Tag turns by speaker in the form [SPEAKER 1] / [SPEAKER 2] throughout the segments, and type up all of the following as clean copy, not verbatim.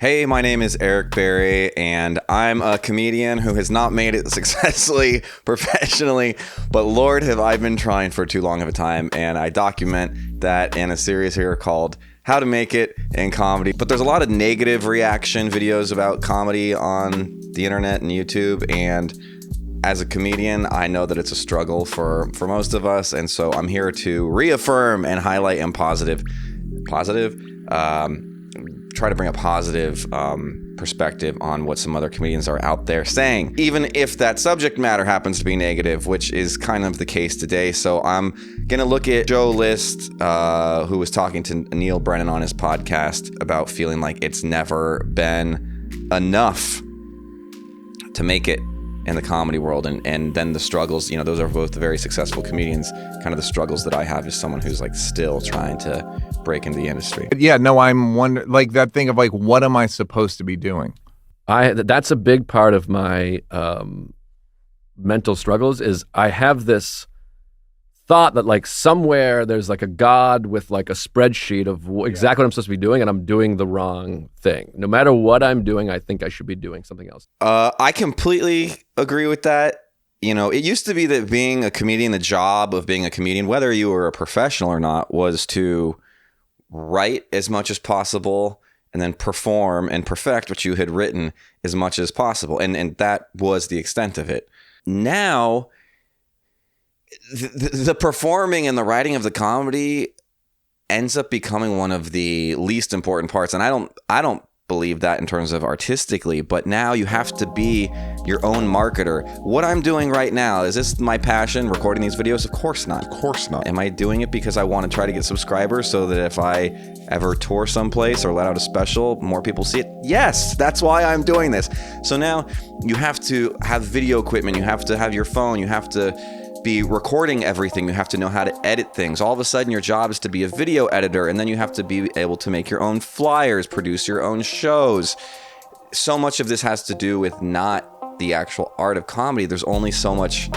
[SPEAKER 1] Hey, my name is Eric Berry, and I'm a comedian who has not made it successfully professionally, but Lord, have I been trying for too long of a time, and I document that in a series here called How to Make It in Comedy. But there's a lot of negative reaction videos about comedy on the internet and YouTube, and as a comedian, I know that it's a struggle for most of us, and so I'm here to reaffirm and highlight and try to bring a positive perspective on what some other comedians are out there saying, even if that subject matter happens to be negative, which is kind of the case today. So I'm going to look at Joe List, who was talking to Neal Brennan on his podcast about feeling like it's never been enough to make it in the comedy world, and then the struggles, those are both very successful comedians. Kind of the struggles that I have as someone who's like still trying to break into the industry.
[SPEAKER 2] Yeah, no, I'm wondering, like that thing of like, what am I supposed to be doing?
[SPEAKER 3] That's a big part of my mental struggles. Is I have this thought that like somewhere there's like a God with like a spreadsheet of exactly what I'm supposed to be doing, and I'm doing the wrong thing. No matter what I'm doing, I think I should be doing something else.
[SPEAKER 1] I completely agree with that. It used to be that being a comedian, the job of being a comedian, whether you were a professional or not, was to write as much as possible and then perform and perfect what you had written as much as possible. And that was the extent of it. Now, the performing and the writing of the comedy ends up becoming one of the least important parts. And I don't believe that in terms of artistically, but now you have to be your own marketer. What I'm doing right now, is this my passion, recording these videos? Of course not. Of course not. Am I doing it because I want to try to get subscribers so that if I ever tour someplace or let out a special, more people see it? Yes, that's why I'm doing this. So now you have to have video equipment, you have to have your phone, you have to be recording everything, you have to know how to edit things. All of a sudden your job is to be a video editor, and then you have to be able to make your own flyers, produce your own shows. So much of this has to do with not the actual art of comedy. There's only so much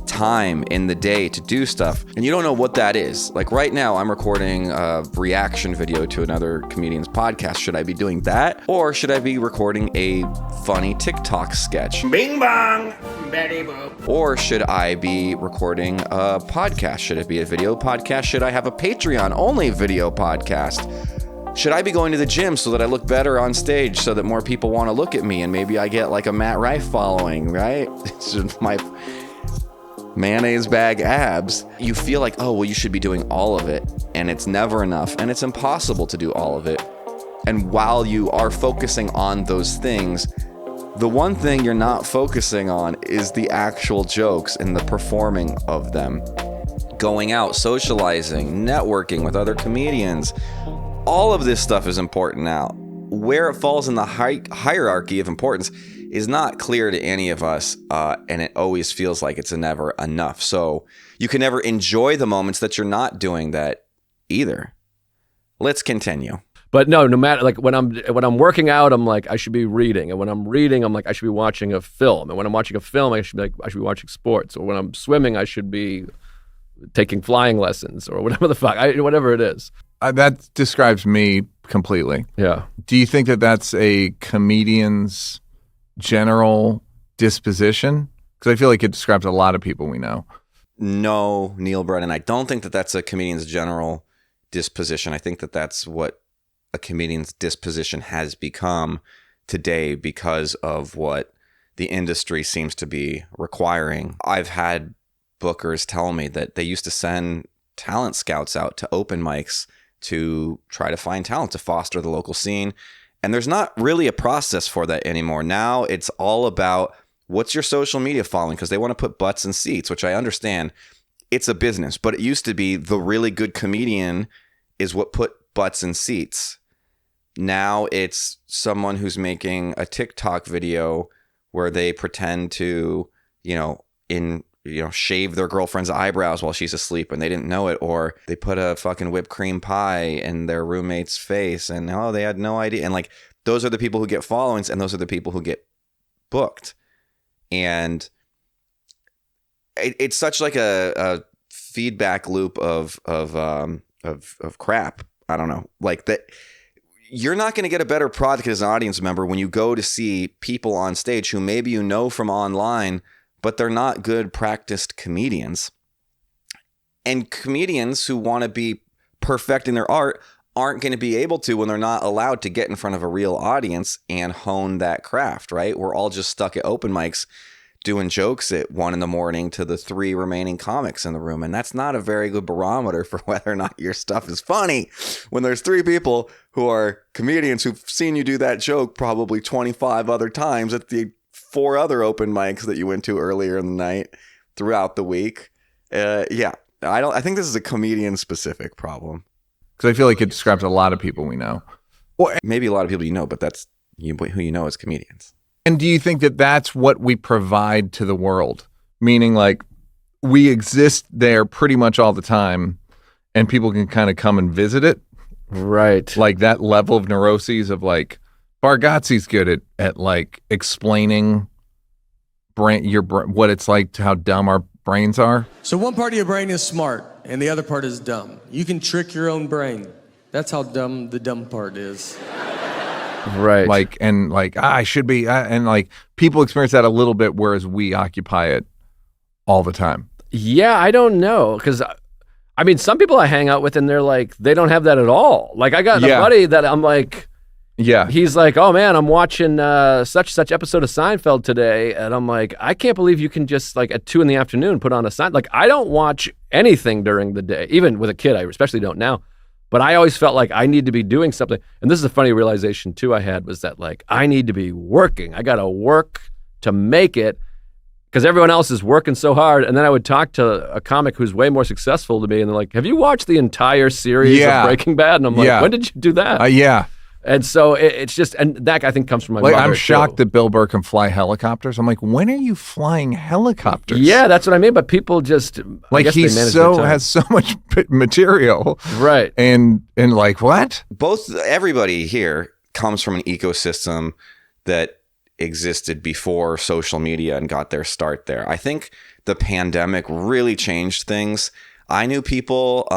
[SPEAKER 1] time in the day to do stuff, and you don't know what that is. Like right now I'm recording a reaction video to another comedian's podcast. Should I be doing that, or should I be recording a funny TikTok sketch?
[SPEAKER 4] Bing bong, Betty boop.
[SPEAKER 1] Or should I be recording a podcast? Should it be a video podcast? Should I have a Patreon only video podcast? Should I be going to the gym so that I look better on stage, so that more people want to look at me, and maybe I get like a Matt Rife following, right? It's just my mayonnaise bag abs. You feel like, oh, well, you should be doing all of it, and it's never enough, and it's impossible to do all of it. And while you are focusing on those things, the one thing you're not focusing on is the actual jokes and the performing of them. Going out, socializing, networking with other comedians. All of this stuff is important now. Where it falls in the hierarchy of importance is not clear to any of us, and it always feels like it's never enough. So you can never enjoy the moments that you're not doing that either. Let's continue.
[SPEAKER 3] But no matter, like when I'm working out, I'm like I should be reading, and when I'm reading, I'm like I should be watching a film, and when I'm watching a film, I should be watching sports, or when I'm swimming, I should be taking flying lessons, or whatever the fuck, whatever it is.
[SPEAKER 2] That describes me completely.
[SPEAKER 3] Yeah.
[SPEAKER 2] Do you think that that's a comedian's general disposition? Because I feel like it describes a lot of people we know.
[SPEAKER 1] No, Neal Brennan, I don't think that that's a comedian's general disposition. I think that that's what a comedian's disposition has become today because of what the industry seems to be requiring. I've had bookers tell me that they used to send talent scouts out to open mics to try to find talent, to foster the local scene. And there's not really a process for that anymore. Now it's all about what's your social media following, because they want to put butts in seats, which I understand. It's a business, but it used to be the really good comedian is what put butts in seats. Now it's someone who's making a TikTok video where they pretend to, shave their girlfriend's eyebrows while she's asleep and they didn't know it, or they put a fucking whipped cream pie in their roommate's face and they had no idea. And like, those are the people who get followings, and those are the people who get booked. And it's such like a feedback loop of crap. I don't know, like that. you're not going to get a better product as an audience member when you go to see people on stage who maybe you know from online, but they're not good practiced comedians. And comedians who want to be perfecting their art aren't going to be able to when they're not allowed to get in front of a real audience and hone that craft, right? We're all just stuck at open mics doing jokes at 1 a.m. to the 3 remaining comics in the room. And that's not a very good barometer for whether or not your stuff is funny when there's 3 people who are comedians who've seen you do that joke probably 25 other times at the 4 other open mics that you went to earlier in the night throughout the week. I think this is a comedian specific problem.
[SPEAKER 2] Because I feel like it describes a lot of people we know.
[SPEAKER 1] Maybe a lot of people you know, but that's who you know as comedians.
[SPEAKER 2] And do you think that that's what we provide to the world? Meaning like we exist there pretty much all the time and people can kind of come and visit it?
[SPEAKER 3] Right.
[SPEAKER 2] Like that level of neuroses of like Bargatze's good at like explaining what it's like to how dumb our brains are.
[SPEAKER 5] So one part of your brain is smart and the other part is dumb. You can trick your own brain. That's how dumb the dumb part is.
[SPEAKER 3] Right.
[SPEAKER 2] Like, and like, I should be, and like people experience that a little bit, whereas we occupy it all the time.
[SPEAKER 3] Yeah, I don't know. Because, I mean, some people I hang out with and they're like, they don't have that at all. Like, I got a buddy that I'm like, he's like, oh man, I'm watching such episode of Seinfeld today. And I'm like, I can't believe you can just like at 2 p.m. put on a Seinfeld. Like, I don't watch anything during the day, even with a kid. I especially don't now. But I always felt like I need to be doing something. And this is a funny realization too I had was that like, I need to be working. I got to work to make it because everyone else is working so hard. And then I would talk to a comic who's way more successful to me. And they're like, have you watched the entire series of Breaking Bad? And I'm like, when did you do that?
[SPEAKER 2] Yeah.
[SPEAKER 3] And so it's just, and that I think comes from my mother.
[SPEAKER 2] I'm shocked
[SPEAKER 3] too.
[SPEAKER 2] that Bill Burr can fly helicopters. I'm like, when are you flying helicopters?
[SPEAKER 3] Yeah, that's what I mean. But people just
[SPEAKER 2] like he has so much material,
[SPEAKER 3] right?
[SPEAKER 2] And like what?
[SPEAKER 1] Everybody here comes from an ecosystem that existed before social media and got their start there. I think the pandemic really changed things. I knew people,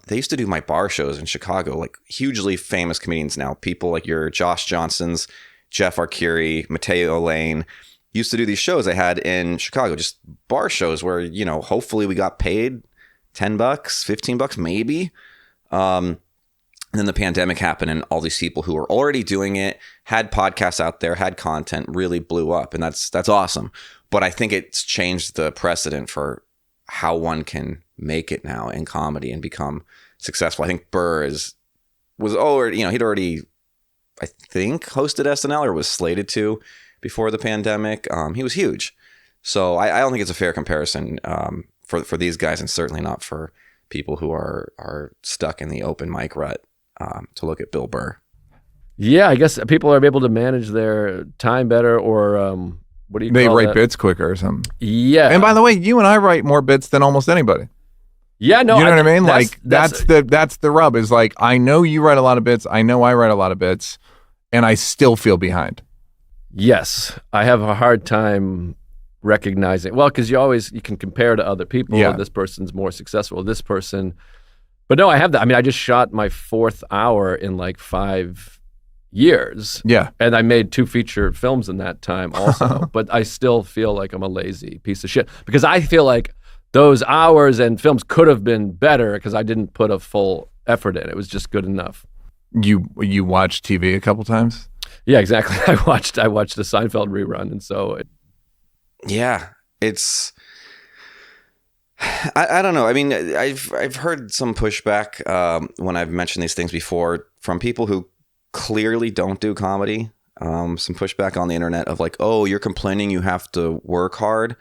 [SPEAKER 1] they used to do my bar shows in Chicago, like hugely famous comedians now. People like your Josh Johnsons, Jeff Arcuri, Mateo Lane, used to do these shows I had in Chicago, just bar shows where, you know, hopefully we got paid $10, $15 maybe. And then the pandemic happened and all these people who were already doing it, had podcasts out there, had content, really blew up. And that's awesome. But I think it's changed the precedent for how one can make it now in comedy and become successful. I think Burr was already, you know, he'd already, I think, hosted SNL or was slated to before the pandemic. He was huge. So I don't think it's a fair comparison for these guys, and certainly not for people who are stuck in the open mic rut to look at Bill Burr.
[SPEAKER 3] Yeah, I guess people are able to manage their time better, or what do you call
[SPEAKER 2] they write
[SPEAKER 3] that?
[SPEAKER 2] bits quicker or something.
[SPEAKER 3] Yeah.
[SPEAKER 2] And by the way, you and I write more bits than almost anybody.
[SPEAKER 3] Yeah, no,
[SPEAKER 2] you know what I mean? Like that's the rub is like, I know you write a lot of bits. I know I write a lot of bits, and I still feel behind.
[SPEAKER 3] Yes, I have a hard time recognizing. Well, because you can compare to other people.
[SPEAKER 2] Yeah.
[SPEAKER 3] This person's more successful. This person, but no, I have that. I mean, I just shot my 4th hour in like 5 years.
[SPEAKER 2] Yeah.
[SPEAKER 3] And I made 2 feature films in that time also. But I still feel like I'm a lazy piece of shit because I feel like those hours and films could have been better because I didn't put a full effort in. It was just good enough.
[SPEAKER 2] You watched TV a couple times?
[SPEAKER 3] Yeah, exactly. I watched the Seinfeld rerun, and so
[SPEAKER 1] it's I don't know. I mean, I've heard some pushback when I've mentioned these things before from people who clearly don't do comedy. Some pushback on the internet of like, oh, you're complaining you have to work hard.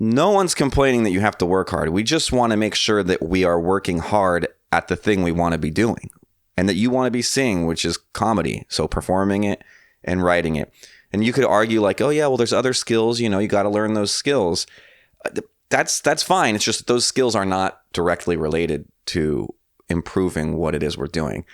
[SPEAKER 1] No one's complaining that you have to work hard. We just want to make sure that we are working hard at the thing we want to be doing and that you want to be seeing, which is comedy. So performing it and writing it. And you could argue like, oh yeah, well, there's other skills, you know, you got to learn those skills. That's fine. It's just that those skills are not directly related to improving what it is we're doing.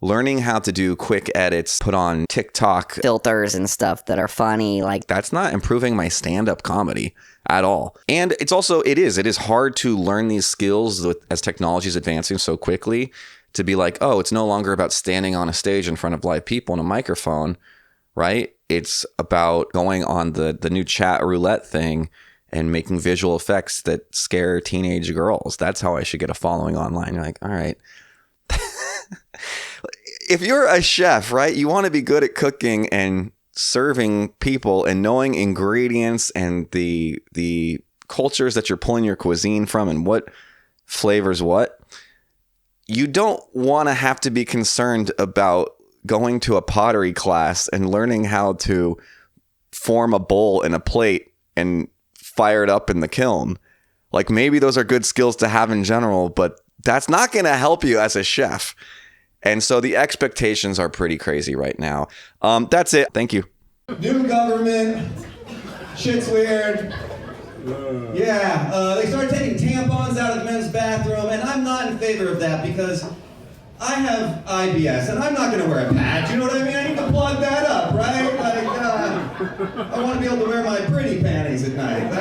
[SPEAKER 1] Learning how to do quick edits, put on TikTok
[SPEAKER 6] filters and stuff that are funny, like
[SPEAKER 1] that's not improving my stand-up comedy at all. And it's also, it is hard to learn these skills as technology is advancing so quickly to be like, oh, it's no longer about standing on a stage in front of live people and a microphone, right? It's about going on the new chat roulette thing and making visual effects that scare teenage girls. That's how I should get a following online. You're like, all right. If you're a chef, right, you want to be good at cooking and serving people and knowing ingredients and the cultures that you're pulling your cuisine from and what flavors what. You don't want to have to be concerned about going to a pottery class and learning how to form a bowl and a plate and fire it up in the kiln. Like, maybe those are good skills to have in general, but that's not going to help you as a chef. And so the expectations are pretty crazy right now. That's it. Thank you.
[SPEAKER 7] New government. Shit's weird. Yeah, they started taking tampons out of the men's bathroom, and I'm not in favor of that because I have IBS, and I'm not going to wear a patch. You know what I mean? I need to plug that up, right? Like, I want to be able to wear my pretty panties at night.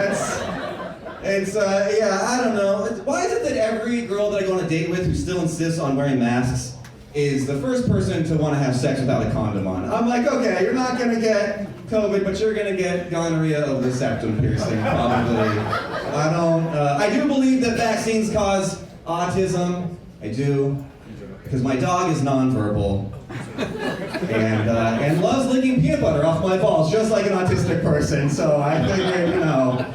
[SPEAKER 7] I don't know. Why is it that every girl that I go on a date with who still insists on wearing masks is the first person to want to have sex without a condom on? I'm like, okay, you're not going to get COVID, but you're going to get gonorrhea of the septum piercing, probably. I do believe that vaccines cause autism. I do. Because my dog is nonverbal and loves licking peanut butter off my balls, just like an autistic person. So I figured,